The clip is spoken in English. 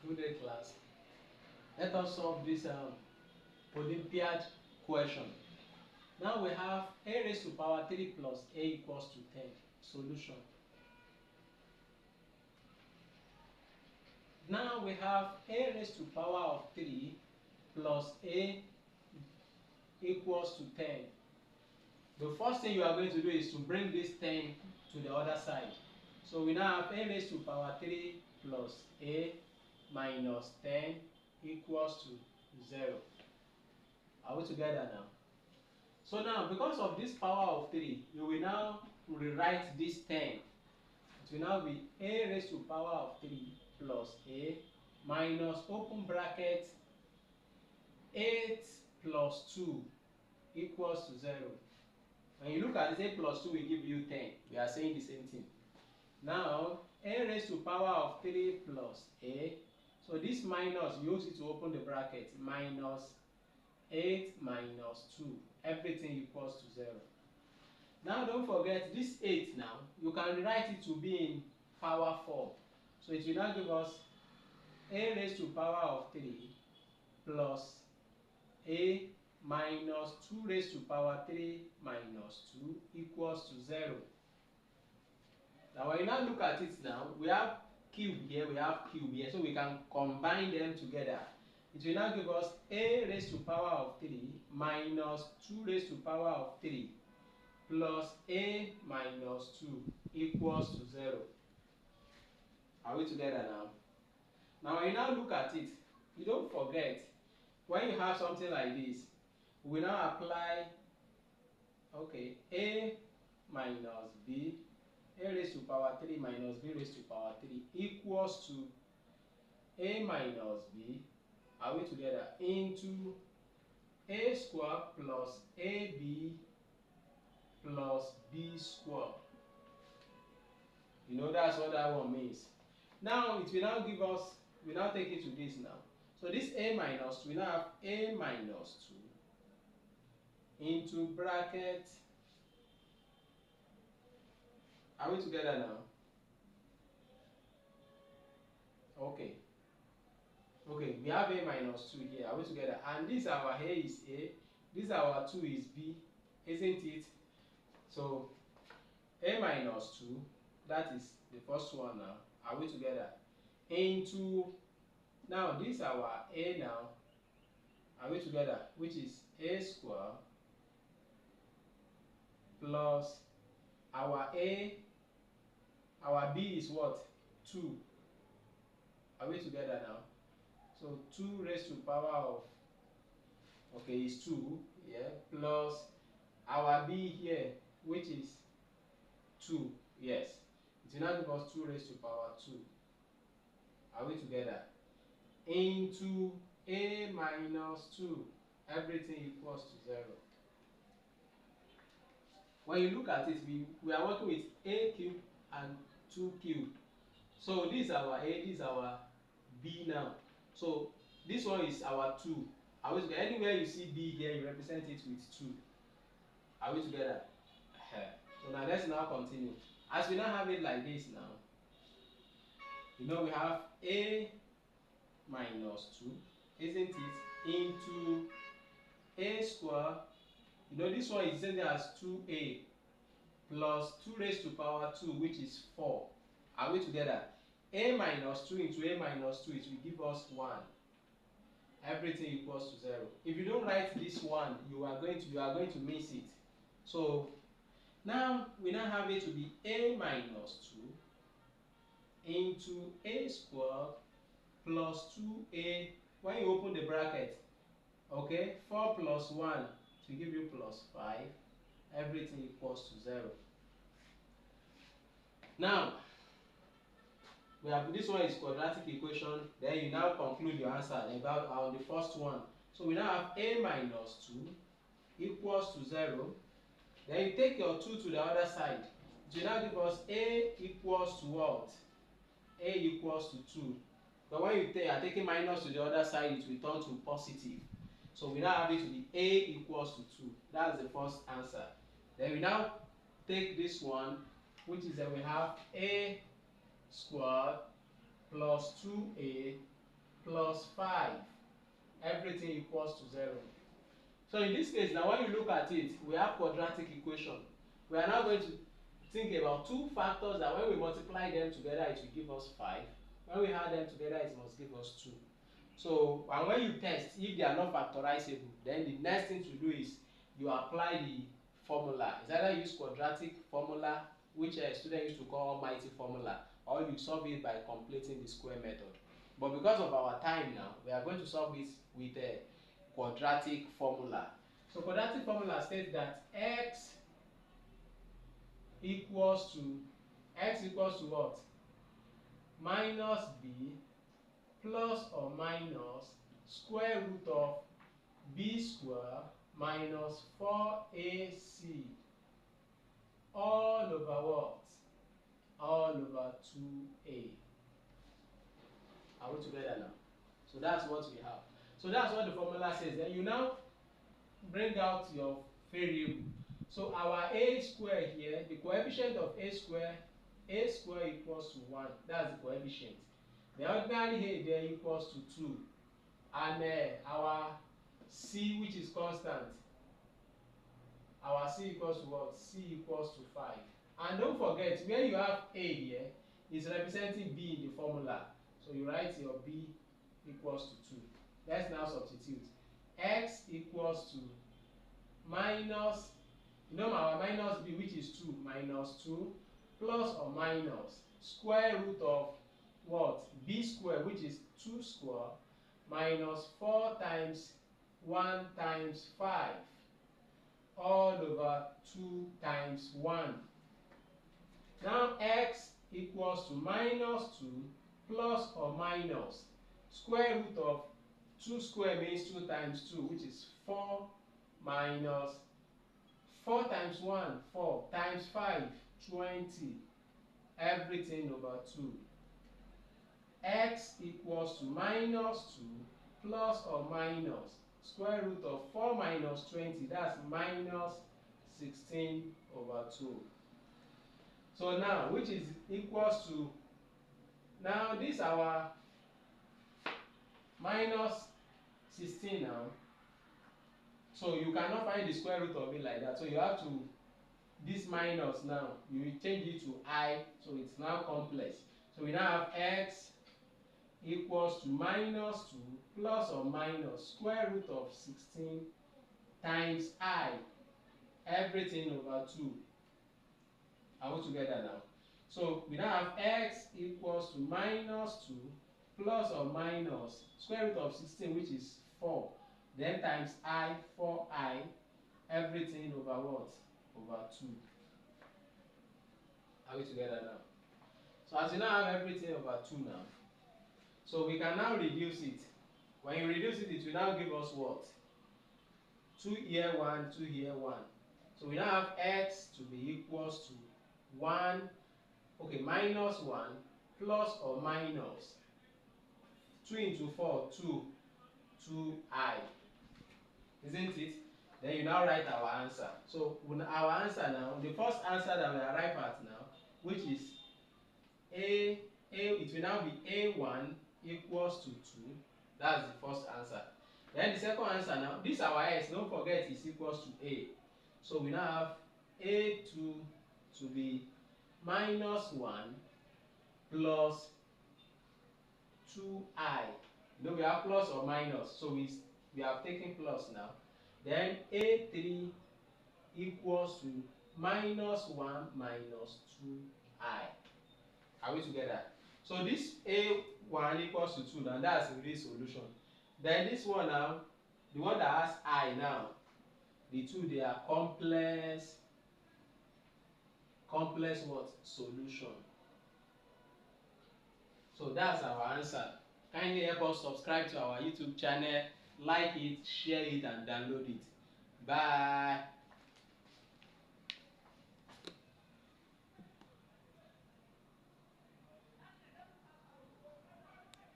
Good day, class. Let us solve this Olympiad question. Now we have a raised to power 3 plus a equals to 10. Solution. Now we have a raised to power of 3 plus a equals to 10. The first thing you are going to do is to bring this 10 to the other side. So we now have a raised to power 3 plus a minus 10 equals to 0. Are we together now? So now, because of this power of 3, you will now rewrite this 10. It will now be a raised to power of 3 plus a minus open bracket 8 plus 2 equals to 0. When you look at this, 8 plus 2 will give you 10. We are saying the same thing. Now, a raised to power of 3 plus a. So this minus, you use it to open the bracket, minus 8 minus 2. Everything equals to 0. Now don't forget this 8 now, you can rewrite it to be in power form. So it will now give us a raised to power of 3 plus a minus 2 raised to power 3 minus 2 equals to 0. Now when you now look at it now, we have cube here, we have cube here, so we can combine them together. It will now give us a raised to power of 3 minus 2 raised to power of 3 plus a minus 2 equals to 0. Are we together now? Now when you now look at it, you don't forget, when you have something like this, we now apply, a minus b, a raised to power 3 minus b raised to power 3 equals to a minus b, are we together, into a square plus ab plus b square. You know, that's what that one means. Now it will now give us, we now take it to this now. So this a minus 2, we now have a minus 2 into bracket. Are we together now? Okay, we have a minus 2 here. Are we together? And this our a is a, this our 2 is b, isn't it? So a minus 2, that is the first one now. Are we together? Into, now this our a now. Are we together? Which is a square plus our a, our b is what? 2. Are we together now? So 2 raised to power of, is 2, yeah, plus our b here, which is 2, yes. It will now give us 2 raised to power 2. Are we together? Into a minus 2. Everything equals to 0. When you look at it, we are working with a cube and 2 cube. So this is our a, this is our b now. So this one is our 2. Are we together? Anywhere you see b here, you represent it with 2. Are we together? So now let's now continue. As we now have it like this now, you know we have a minus 2, isn't it? Into a square. You know this one is the same thing as 2a plus 2 raised to power 2, which is 4. Are we together? A minus 2 into a minus 2, it will give us 1. Everything equals to 0. If you don't write this one, you are going to miss it. So now we now have it to be a minus 2 into a square plus 2a. When you open the bracket, 4 plus 1 to give you plus 5. Everything equals to 0. Now we have, this one is quadratic equation. Then you now conclude your answer about on the first one. So we now have a minus 2 equals to 0. Then you take your 2 to the other side. It will now give us a equals to what? A equals to 2. But when you are taking minus to the other side, it will turn to positive. So we now have it to be a equals to 2. That's the first answer. Then we now take this one, which is that we have a squared plus 2a plus 5. Everything equals to 0. So in this case, now when you look at it, we have quadratic equation. We are now going to think about two factors that when we multiply them together, it will give us 5. When we add them together, it must give us 2. So, and when you test, if they are not factorizable, then the next thing to do is you apply the formula. It's either use quadratic formula, which a student used to call almighty formula, or you solve it by completing the square method. But because of our time now, we are going to solve this with a quadratic formula. So quadratic formula states that x equals to what? Minus b plus or minus square root of b square minus 4ac all over what? All over 2a. Are we together now? So that's what we have. So that's what the formula says. Then you now bring out your variable. So our a square here, the coefficient of a square equals to 1. That's the coefficient. The ordinary a there equals to 2. And our c, which is constant, our c equals to what? C equals to 5. And don't forget, where you have a here, is representing b in the formula. So you write your b equals to 2. Let's now substitute. X equals to minus, our minus b, which is 2, minus 2, plus or minus square root of what? B square, which is 2 square, minus 4 times 1 times 5, all over 2 times 1. Now x equals to minus 2 plus or minus square root of 2 square means 2 times 2, which is 4, minus 4 times 1, 4, times 5, 20, everything over 2. X equals to minus 2 plus or minus square root of 4 minus 20, that's minus 16 over 2. So now, which is equals to, now this our minus 16 now. So you cannot find the square root of it like that. So you have to, this minus now, you change it to I, so it's now complex. So we now have x equals to minus 2 plus or minus square root of 16 times I, everything over 2. Are we together now? So we now have x equals to minus 2 plus or minus square root of 16, which is 4. Then times I, 4i, everything over what? Over 2. Are we together now? So as you now have everything over 2 now, so we can now reduce it. When you reduce it, it will now give us what? 2 here, 1, 2 here, 1. So we now have x to be equals to 1, okay, minus 1 plus or minus 2 into 4, 2, 2i. Isn't it? Then you now write our answer. So our answer now, the first answer that we arrive at now, which is it will now be a1 equals to 2. That's the first answer. Then the second answer now, this our s, don't forget, is equals to a. So we now have a2 to be minus 1 plus 2i. We have plus or minus, so we have taken plus now. Then a3 equals to minus 1 minus 2i. Are we together? So this a1 equals to 2 now, that's the real solution. Then this one now, the one that has I now, the two, they are complex what? Solution. So that's our answer. Kindly help us subscribe to our YouTube channel, like it, share it, and download it. Bye.